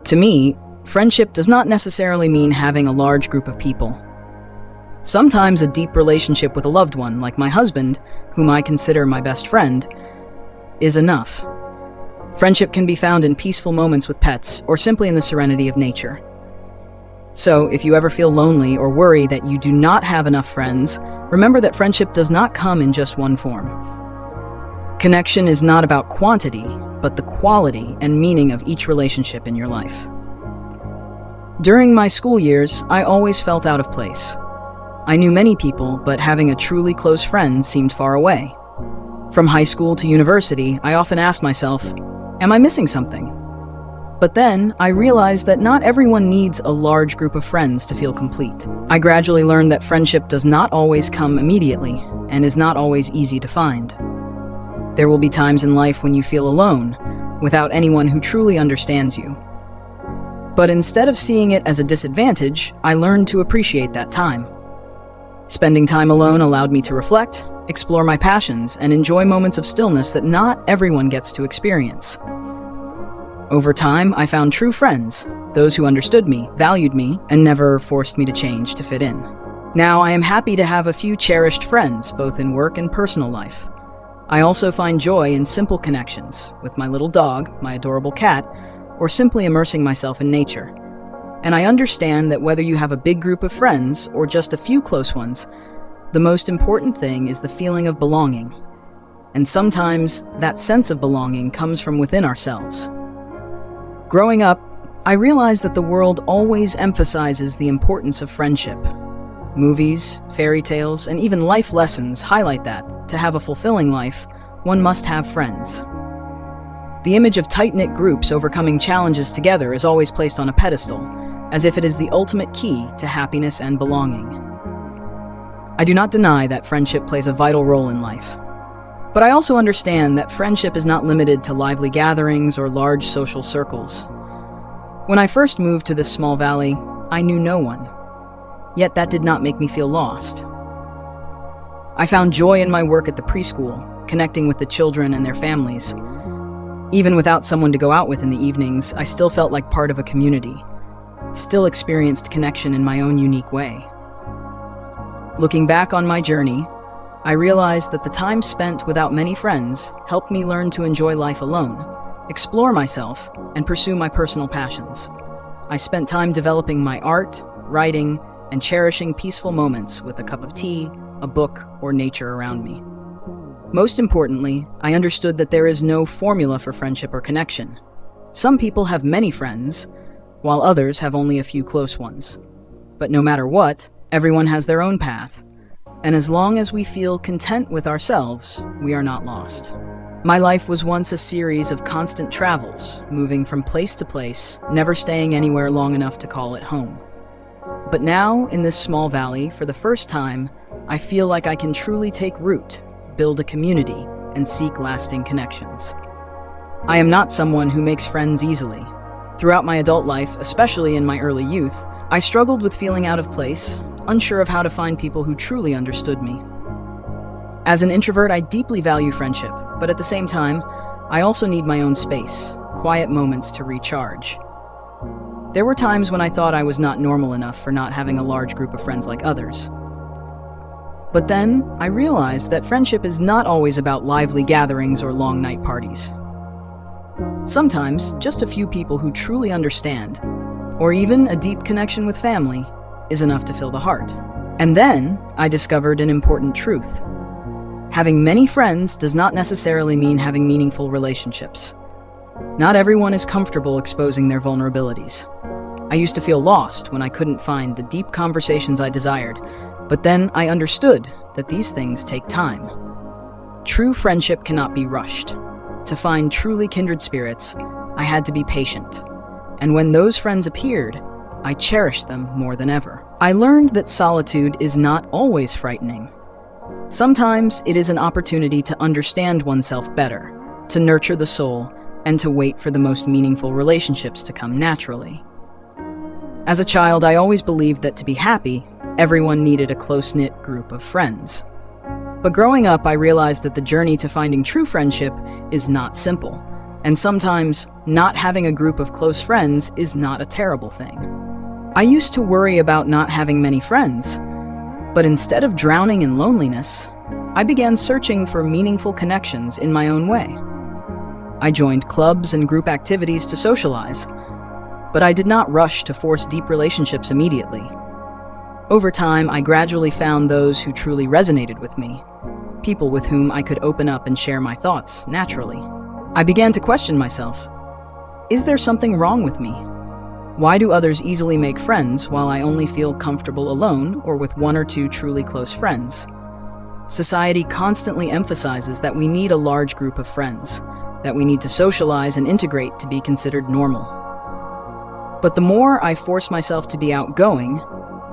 To me, friendship does not necessarily mean having a large group of people. Sometimes a deep relationship with a loved one, like my husband, whom I consider my best friend, is enough. Friendship can be found in peaceful moments with pets or simply in the serenity of nature. So, if you ever feel lonely or worry that you do not have enough friends, remember that friendship does not come in just one form. Connection is not about quantity, but the quality and meaning of each relationship in your life. During my school years, I always felt out of place. I knew many people, but having a truly close friend seemed far away. From high school to university, I often asked myself, am I missing something? But then, I realized that not everyone needs a large group of friends to feel complete. I gradually learned that friendship does not always come immediately, and is not always easy to find. There will be times in life when you feel alone, without anyone who truly understands you. But instead of seeing it as a disadvantage, I learned to appreciate that time. Spending time alone allowed me to reflect, explore my passions, and enjoy moments of stillness that not everyone gets to experience. Over time, I found true friends, those who understood me, valued me, and never forced me to change to fit in. Now, I am happy to have a few cherished friends, both in work and personal life. I also find joy in simple connections, with my little dog, my adorable cat, or simply immersing myself in nature. And I understand that whether you have a big group of friends or just a few close ones, the most important thing is the feeling of belonging. And sometimes that sense of belonging comes from within ourselves. Growing up, I realized that the world always emphasizes the importance of friendship. Movies, fairy tales, and even life lessons highlight that, to have a fulfilling life, one must have friends. The image of tight-knit groups overcoming challenges together is always placed on a pedestal, as if it is the ultimate key to happiness and belonging. I do not deny that friendship plays a vital role in life. But I also understand that friendship is not limited to lively gatherings or large social circles. When I first moved to this small valley, I knew no one. Yet that did not make me feel lost. I found joy in my work at the preschool, connecting with the children and their families. Even without someone to go out with in the evenings, I still felt like part of a community, still experienced connection in my own unique way. Looking back on my journey, I realized that the time spent without many friends helped me learn to enjoy life alone, explore myself, and pursue my personal passions. I spent time developing my art, writing, and cherishing peaceful moments with a cup of tea, a book, or nature around me. Most importantly, I understood that there is no formula for friendship or connection. Some people have many friends, while others have only a few close ones. But no matter what, everyone has their own path, and as long as we feel content with ourselves, we are not lost. My life was once a series of constant travels, moving from place to place, never staying anywhere long enough to call it home. But now, in this small valley, for the first time, I feel like I can truly take root, build a community, and seek lasting connections. I am not someone who makes friends easily. Throughout my adult life, especially in my early youth, I struggled with feeling out of place, unsure of how to find people who truly understood me. As an introvert, I deeply value friendship, but at the same time, I also need my own space, quiet moments to recharge. There were times when I thought I was not normal enough for not having a large group of friends like others. But then, I realized that friendship is not always about lively gatherings or long night parties. Sometimes, just a few people who truly understand, or even a deep connection with family, is enough to fill the heart. And then, I discovered an important truth. Having many friends does not necessarily mean having meaningful relationships. Not everyone is comfortable exposing their vulnerabilities. I used to feel lost when I couldn't find the deep conversations I desired, but then I understood that these things take time. True friendship cannot be rushed. To find truly kindred spirits, I had to be patient. And when those friends appeared, I cherished them more than ever. I learned that solitude is not always frightening. Sometimes it is an opportunity to understand oneself better, to nurture the soul, and to wait for the most meaningful relationships to come naturally. As a child, I always believed that to be happy, everyone needed a close-knit group of friends. But growing up, I realized that the journey to finding true friendship is not simple, And sometimes, not having a group of close friends is not a terrible thing. I used to worry about not having many friends, but instead of drowning in loneliness, I began searching for meaningful connections in my own way. I joined clubs and group activities to socialize, but I did not rush to force deep relationships immediately. Over time, I gradually found those who truly resonated with me, people with whom I could open up and share my thoughts naturally. I began to question myself. Is there something wrong with me? Why do others easily make friends while I only feel comfortable alone or with one or two truly close friends? Society constantly emphasizes that we need a large group of friends, that we need to socialize and integrate to be considered normal. But the more I forced myself to be outgoing,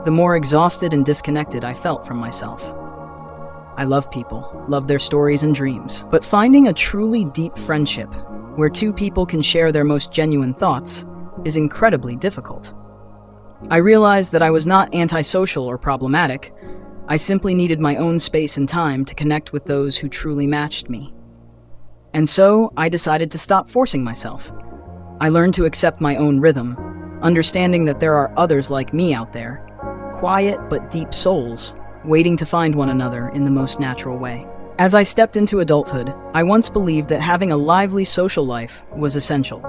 the more exhausted and disconnected I felt from myself. I love people, love their stories and dreams, but finding a truly deep friendship, where two people can share their most genuine thoughts, is incredibly difficult. I realized that I was not antisocial or problematic. I simply needed my own space and time to connect with those who truly matched me. And so, I decided to stop forcing myself. I learned to accept my own rhythm, understanding that there are others like me out there, quiet but deep souls, waiting to find one another in the most natural way. As I stepped into adulthood, I once believed that having a lively social life was essential.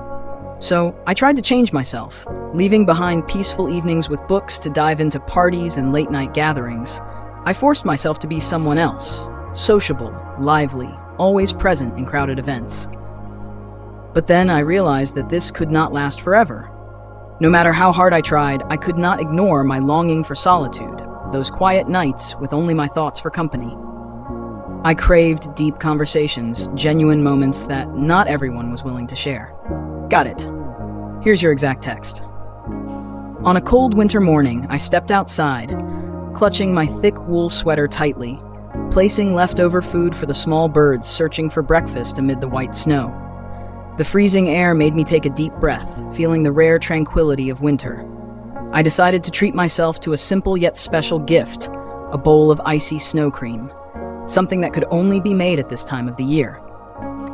So, I tried to change myself, leaving behind peaceful evenings with books to dive into parties and late-night gatherings. I forced myself to be someone else, sociable, lively, always present in crowded events. But then I realized that this could not last forever. No matter how hard I tried, I could not ignore my longing for solitude, those quiet nights with only my thoughts for company. I craved deep conversations, genuine moments that not everyone was willing to share. Got it. Here's your exact text. On a cold winter morning, I stepped outside, clutching my thick wool sweater tightly, placing leftover food for the small birds searching for breakfast amid the white snow. The freezing air made me take a deep breath, feeling the rare tranquility of winter. I decided to treat myself to a simple yet special gift, a bowl of icy snow cream, something that could only be made at this time of the year.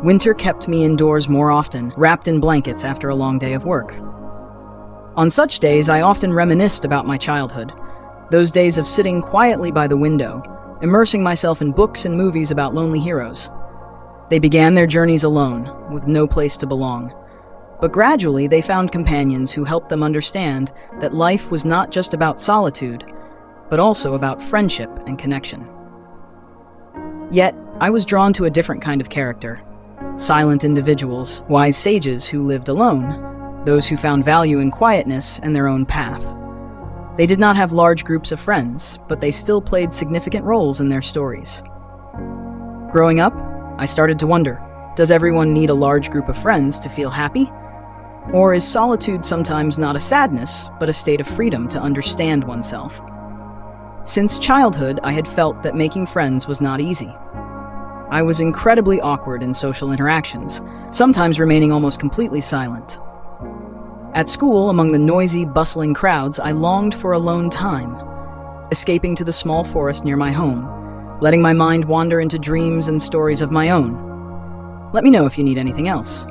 Winter kept me indoors more often, wrapped in blankets after a long day of work. On such days, I often reminisced about my childhood, those days of sitting quietly by the window, immersing myself in books and movies about lonely heroes. They began their journeys alone, with no place to belong. But gradually, they found companions who helped them understand that life was not just about solitude, but also about friendship and connection. Yet, I was drawn to a different kind of character. Silent individuals, wise sages who lived alone, those who found value in quietness and their own path. They did not have large groups of friends, but they still played significant roles in their stories. Growing up, I started to wonder, does everyone need a large group of friends to feel happy? Or is solitude sometimes not a sadness, but a state of freedom to understand oneself? Since childhood, I had felt that making friends was not easy. I was incredibly awkward in social interactions, sometimes remaining almost completely silent. At school, among the noisy, bustling crowds, I longed for alone time, escaping to the small forest near my home, letting my mind wander into dreams and stories of my own. Let me know if you need anything else.